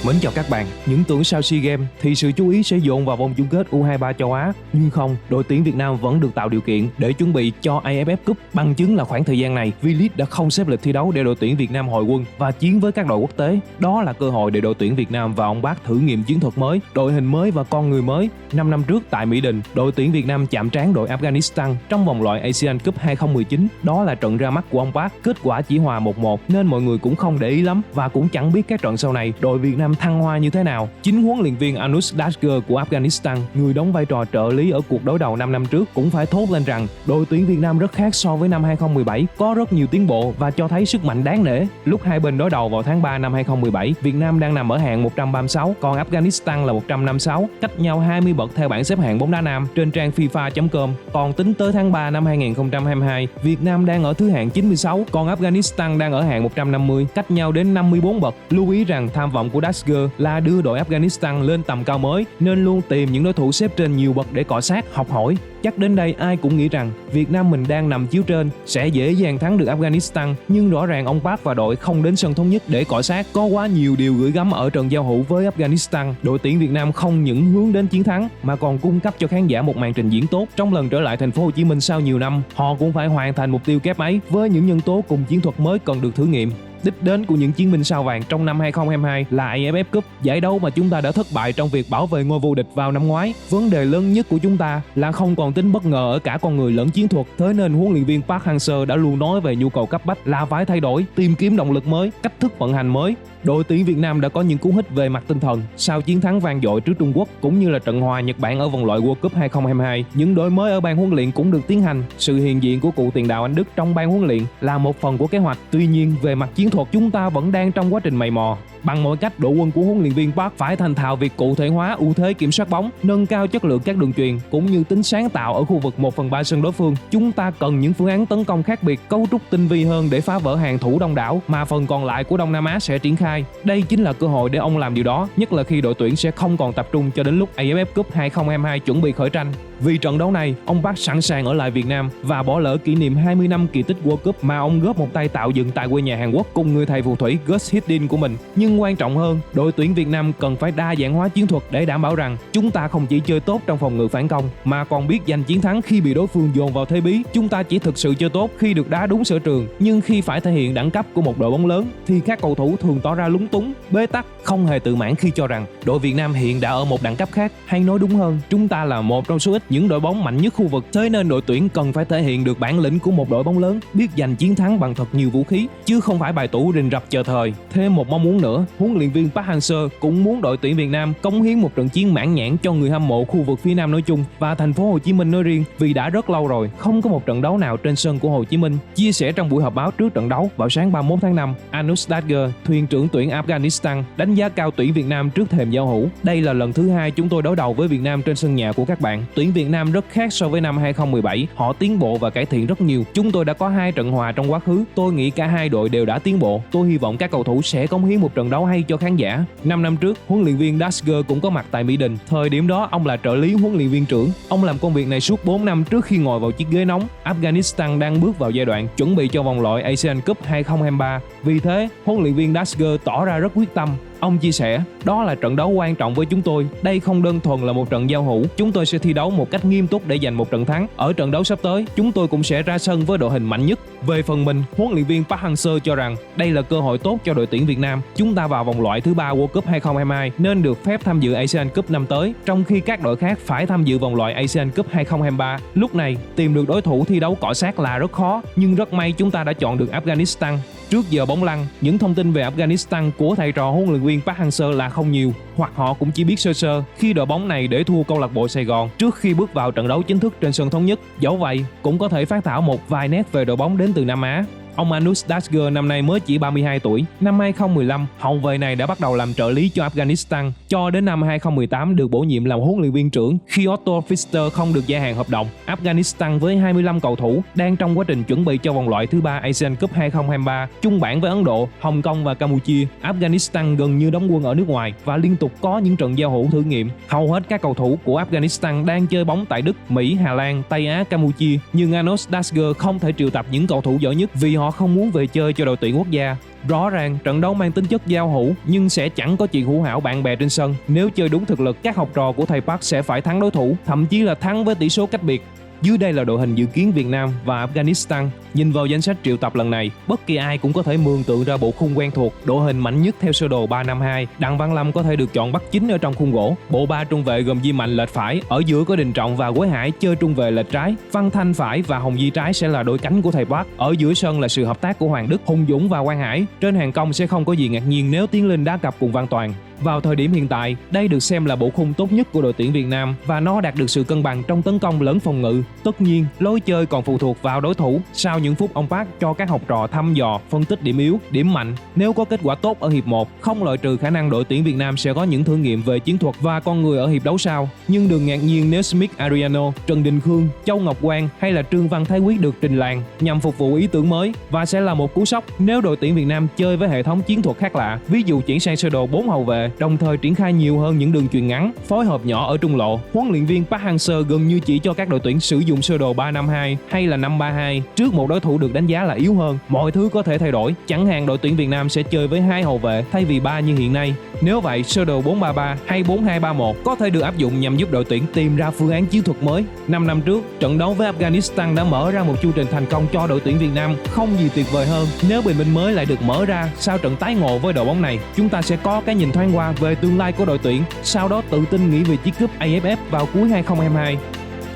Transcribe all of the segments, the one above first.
Mến chào các bạn, những tưởng sau SEA Games thì sự chú ý sẽ dồn vào vòng chung kết U23 châu Á, nhưng không, đội tuyển Việt Nam vẫn được tạo điều kiện để chuẩn bị cho AFF Cup. Bằng chứng là khoảng thời gian này, V-League đã không xếp lịch thi đấu để đội tuyển Việt Nam hồi quân và chiến với các đội quốc tế. Đó là cơ hội để đội tuyển Việt Nam và ông Park thử nghiệm chiến thuật mới, đội hình mới và con người mới. 5 năm trước tại Mỹ Đình, đội tuyển Việt Nam chạm trán đội Afghanistan trong vòng loại ASEAN Cup 2019. Đó là trận ra mắt của ông Park, kết quả chỉ hòa 1-1 nên mọi người cũng không để ý lắm và cũng chẳng biết các trận sau này đội Việt Nam thăng hoa như thế nào. Chính huấn luyện viên Anush Dasgir của Afghanistan, người đóng vai trò trợ lý ở cuộc đối đầu 5 năm trước, cũng phải thốt lên rằng đội tuyển Việt Nam rất khác so với năm 2017, có rất nhiều tiến bộ và cho thấy sức mạnh đáng nể. Lúc hai bên đối đầu vào tháng 3 năm 2017, Việt Nam đang nằm ở hạng 136, còn Afghanistan là 156, cách nhau 20 bậc theo bảng xếp hạng bóng đá nam trên trang FIFA.com. Còn tính tới tháng 3 năm 2022, Việt Nam đang ở thứ hạng 96, còn Afghanistan đang ở hạng 150, cách nhau đến 54 bậc. Lưu ý rằng tham vọng của Dasgir là đưa đội Afghanistan lên tầm cao mới, nên luôn tìm những đối thủ xếp trên nhiều bậc để cọ sát, học hỏi. Chắc đến đây ai cũng nghĩ rằng Việt Nam mình đang nằm chiếu trên, sẽ dễ dàng thắng được Afghanistan, nhưng rõ ràng ông Park và đội không đến sân Thống Nhất để cọ sát. Có quá nhiều điều gửi gắm ở trận giao hữu với Afghanistan. Đội tuyển Việt Nam không những hướng đến chiến thắng mà còn cung cấp cho khán giả một màn trình diễn tốt. Trong lần trở lại thành phố Hồ Chí Minh sau nhiều năm, họ cũng phải hoàn thành mục tiêu kép ấy với những nhân tố cùng chiến thuật mới cần được thử nghiệm. Đích đến của những chiến binh sao vàng trong năm 2022 là AFF Cup, giải đấu mà chúng ta đã thất bại trong việc bảo vệ ngôi vô địch vào năm ngoái. Vấn đề lớn nhất của chúng ta là không còn tính bất ngờ ở cả con người lẫn chiến thuật, thế nên huấn luyện viên Park Hang-seo đã luôn nói về nhu cầu cấp bách là phải thay đổi, tìm kiếm động lực mới, cách thức vận hành mới. Đội tuyển Việt Nam đã có những cú hích về mặt tinh thần sau chiến thắng vang dội trước Trung Quốc cũng như là trận hòa Nhật Bản ở vòng loại World Cup 2022. Những đổi mới ở ban huấn luyện cũng được tiến hành. Sự hiện diện của cụ tiền đạo Anh Đức trong ban huấn luyện là một phần của kế hoạch. Tuy nhiên, về mặt chiến thuật chúng ta vẫn đang trong quá trình mày mò. Bằng mọi cách, đội quân của huấn luyện viên Park phải thành thạo việc cụ thể hóa ưu thế kiểm soát bóng, nâng cao chất lượng các đường chuyền cũng như tính sáng tạo ở khu vực 1/3 sân đối phương. Chúng ta cần những phương án tấn công khác biệt, cấu trúc tinh vi hơn để phá vỡ hàng thủ đông đảo mà phần còn lại của Đông Nam Á sẽ triển khai. Đây chính là cơ hội để ông làm điều đó, nhất là khi đội tuyển sẽ không còn tập trung cho đến lúc AFF Cup 2022 chuẩn bị khởi tranh. Vì trận đấu này, ông Park sẵn sàng ở lại Việt Nam và bỏ lỡ kỷ niệm 20 năm kỳ tích World Cup mà ông góp một tay tạo dựng tại quê nhà Hàn Quốc cùng người thầy phù thủy Gus Hiddink của mình. Nhưng quan trọng hơn, đội tuyển Việt Nam cần phải đa dạng hóa chiến thuật để đảm bảo rằng chúng ta không chỉ chơi tốt trong phòng ngự phản công mà còn biết giành chiến thắng khi bị đối phương dồn vào thế bí. Chúng ta chỉ thực sự chơi tốt khi được đá đúng sở trường, nhưng khi phải thể hiện đẳng cấp của một đội bóng lớn thì các cầu thủ thường tỏ ra lúng túng, bế tắc, không hề tự mãn khi cho rằng đội Việt Nam hiện đã ở một đẳng cấp khác, hay nói đúng hơn, chúng ta là một trong số ít những đội bóng mạnh nhất khu vực. Thế nên đội tuyển cần phải thể hiện được bản lĩnh của một đội bóng lớn, biết giành chiến thắng bằng thật nhiều vũ khí, chứ không phải bài tủ rình rập chờ thời. Thêm một mong muốn nữa, huấn luyện viên Park Hang-seo cũng muốn đội tuyển Việt Nam cống hiến một trận chiến mãn nhãn cho người hâm mộ khu vực phía Nam nói chung và thành phố Hồ Chí Minh nói riêng, vì đã rất lâu rồi không có một trận đấu nào trên sân của Hồ Chí Minh. Chia sẻ trong buổi họp báo trước trận đấu vào sáng 31 tháng 5, Anush Dasgir, thuyền trưởng tuyển Afghanistan, đánh giá cao tuyển Việt Nam trước thềm giao hữu. Đây là lần thứ hai chúng tôi đối đầu với Việt Nam trên sân nhà của các bạn. Tuyển Việt Nam rất khác so với năm 2017, họ tiến bộ và cải thiện rất nhiều. Chúng tôi đã có 2 trận hòa trong quá khứ. Tôi nghĩ cả hai đội đều đã tiến bộ. Tôi hy vọng các cầu thủ sẽ cống hiến một trận đấu hay cho khán giả. 5 năm trước, huấn luyện viên Dasgir cũng có mặt tại Mỹ Đình. Thời điểm đó, ông là trợ lý huấn luyện viên trưởng. Ông làm công việc này suốt 4 năm trước khi ngồi vào chiếc ghế nóng. Afghanistan đang bước vào giai đoạn chuẩn bị cho vòng loại ASEAN Cup 2023. Vì thế, huấn luyện viên Dasgir tỏ ra rất quyết tâm. Ông chia sẻ, đó là trận đấu quan trọng với chúng tôi. Đây không đơn thuần là một trận giao hữu. Chúng tôi sẽ thi đấu một cách nghiêm túc để giành một trận thắng. Ở trận đấu sắp tới, chúng tôi cũng sẽ ra sân với đội hình mạnh nhất. Về phần mình, huấn luyện viên Park Hang-seo cho rằng đây là cơ hội tốt cho đội tuyển Việt Nam. Chúng ta vào vòng loại thứ 3 World Cup 2022 nên được phép tham dự ASEAN Cup năm tới, trong khi các đội khác phải tham dự vòng loại ASEAN Cup 2023. Lúc này, tìm được đối thủ thi đấu cọ sát là rất khó, nhưng rất may chúng ta đã chọn được Afghanistan. Trước giờ bóng lăn, những thông tin về Afghanistan của thầy trò huấn luyện viên Park Hang-seo là không nhiều, hoặc họ cũng chỉ biết sơ sơ khi đội bóng này để thua câu lạc bộ Sài Gòn trước khi bước vào trận đấu chính thức trên sân Thống Nhất. Dẫu vậy, cũng có thể phát thảo một vài nét về đội bóng đến từ Nam Á. Ông Anush Dasgir năm nay mới chỉ 32 tuổi. Năm 2015, hậu vệ này đã bắt đầu làm trợ lý cho Afghanistan, cho đến năm 2018 được bổ nhiệm làm huấn luyện viên trưởng khi Otto Pfister không được gia hạn hợp đồng. Afghanistan với 25 cầu thủ đang trong quá trình chuẩn bị cho vòng loại thứ 3 ASEAN Cup 2023, chung bảng với Ấn Độ, Hồng Kông và Campuchia. Afghanistan gần như đóng quân ở nước ngoài và liên tục có những trận giao hữu thử nghiệm. Hầu hết các cầu thủ của Afghanistan đang chơi bóng tại Đức, Mỹ, Hà Lan, Tây Á, Campuchia, nhưng Anush Dasgir không thể triệu tập những cầu thủ giỏi nhất vì họ họ không muốn về chơi cho đội tuyển quốc gia. Rõ ràng trận đấu mang tính chất giao hữu nhưng sẽ chẳng có chuyện hữu hảo bạn bè trên sân. Nếu chơi đúng thực lực, các học trò của thầy Park sẽ phải thắng đối thủ, thậm chí là thắng với tỷ số cách biệt. Dưới đây là đội hình dự kiến Việt Nam và Afghanistan. Nhìn vào danh sách triệu tập lần này, bất kỳ ai cũng có thể mường tượng ra bộ khung quen thuộc. Đội hình mạnh nhất theo sơ đồ 352, Đặng Văn Lâm có thể được chọn bắt chính ở trong khung gỗ. Bộ ba trung vệ gồm Di Mạnh lệch phải, ở giữa có Đình Trọng và Quế Hải chơi trung vệ lệch trái. Văn Thanh phải và Hồng Di trái sẽ là đội cánh của thầy Park. Ở giữa sân là sự hợp tác của Hoàng Đức, Hùng Dũng và Quang Hải. Trên hàng công sẽ không có gì ngạc nhiên nếu Tiến Linh đá cặp cùng Văn Toàn. Vào thời điểm hiện tại, đây được xem là bộ khung tốt nhất của đội tuyển Việt Nam và nó đạt được sự cân bằng trong tấn công lẫn phòng ngự. Tất nhiên, lối chơi còn phụ thuộc vào đối thủ. Sau những phút ông Park cho các học trò thăm dò, phân tích điểm yếu, điểm mạnh. Nếu có kết quả tốt ở hiệp 1, không loại trừ khả năng đội tuyển Việt Nam sẽ có những thử nghiệm về chiến thuật và con người ở hiệp đấu sau. Nhưng đừng ngạc nhiên nếu Smith Ariano, Trần Đình Khương, Châu Ngọc Quang hay là Trương Văn Thái Quyết được trình làng nhằm phục vụ ý tưởng mới, và sẽ là một cú sốc nếu đội tuyển Việt Nam chơi với hệ thống chiến thuật khác lạ. Ví dụ chuyển sang sơ đồ 4 hậu vệ, đồng thời triển khai nhiều hơn những đường chuyền ngắn, phối hợp nhỏ ở trung lộ. Huấn luyện viên Park Hang-seo gần như chỉ cho các đội tuyển sử dụng sơ đồ 352 hay là 532 trước một đối thủ được đánh giá là yếu hơn. Mọi thứ có thể thay đổi, chẳng hạn đội tuyển Việt Nam sẽ chơi với 2 hậu vệ thay vì 3 như hiện nay. Nếu vậy, sơ đồ 433 hay 4231 có thể được áp dụng nhằm giúp đội tuyển tìm ra phương án chiến thuật mới. 5 năm trước, trận đấu với Afghanistan đã mở ra một chu trình thành công cho đội tuyển Việt Nam. Không gì tuyệt vời hơn. Nếu bình minh mới lại được mở ra sau trận tái ngộ với đội bóng này, chúng ta sẽ có cái nhìn thoáng qua về tương lai của đội tuyển, sau đó tự tin nghĩ về chiếc cúp AFF vào cuối 2022.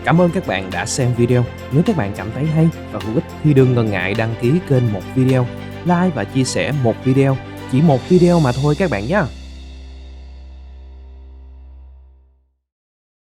Cảm ơn các bạn đã xem video. Nếu các bạn cảm thấy hay và hữu ích thì đừng ngần ngại đăng ký kênh một video, like và chia sẻ một video. Chỉ một video mà thôi các bạn nhé.